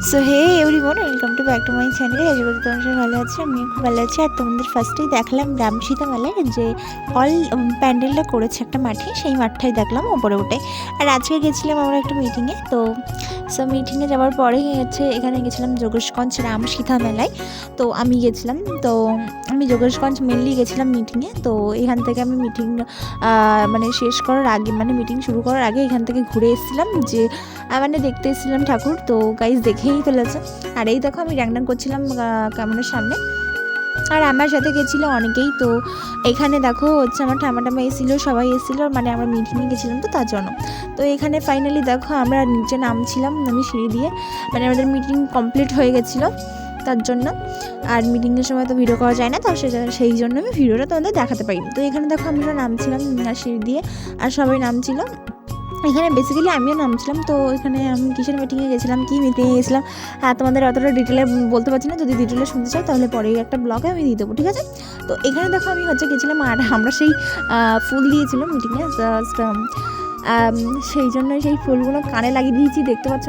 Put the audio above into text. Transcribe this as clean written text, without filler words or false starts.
So hey everyone, welcome to back to my channel. আশা করি তোমার সবাই ভালো আছে, আমিও খুব ভালো আছি। আর তোমাদের ফার্স্টেই দেখলাম রামসীতা মেলায় যে হল প্যান্ডেলটা করেছে একটা মাঠে, সেই মাঠটাই দেখলাম ওপরে উঠে। আর আজকে গেছিলাম আমরা একটা মিটিংয়ে, তো সো মিটিংয়ে যাওয়ার পরেই হচ্ছে এখানে গেছিলাম যোগেশগঞ্জ রামসীতা মেলায়। তো আমি গেছিলাম, তো আমি যোগেশগঞ্জ মেনলি গেছিলাম মিটিংয়ে। তো এখান থেকে আমি মিটিং মানে শেষ করার আগে, মানে মিটিং শুরু করার আগে এখান থেকে ঘুরে এসেছিলাম, যে মানে দেখতে এসেছিলাম ঠাকুর। তো গাইজ দেখেই ফেলেছে। আর এই দেখো আমি ড্যাং করছিলাম ক্যামেরার সামনে, আর আমার সাথে গেছিলো অনেকেই। তো এখানে দেখো হচ্ছে আমার ঠাম্মা এসেছিলো, সবাই এসেছিলো, মানে আমরা মিটিংয়ে গেছিলাম তো তার জন্য। তো এখানে ফাইনালি দেখো আমরা নিচে নামছিলাম, আমি সিঁড়ি দিয়ে, মানে আমাদের মিটিং কমপ্লিট হয়ে গেছিলো তার জন্য। আর মিটিংয়ের সময় তো ভিডিও করা যায় না, তো সেই জন্য আমি ভিডিওটা তোমাদের দেখাতে পারি। তো এখানে দেখো আমরা নামছিলাম সিঁড়ি দিয়ে, আর সবাই নামছিল। এখানে বেসিক্যালি আমিও নামছিলাম। তো এখানে আমি কিসের মিটিংয়ে গেছিলাম, কী মিটিংয়ে গেছিলাম, তোমাদের অতটা ডিটেলে বলতে পারছি না। যদি ডিটেলে শুনতে চাও তাহলে পরে একটা ব্লগে আমি দিয়ে দেবো, ঠিক আছে? তো এখানে দেখো আমি হচ্ছে গেছিলাম, আর আমরা সেই ফুল দিয়েছিলাম মিটিংয়ে, জাস্ট সেই জন্য সেই ফুলগুলো কানে লাগিয়ে দিয়েছি, দেখতে পাচ্ছ।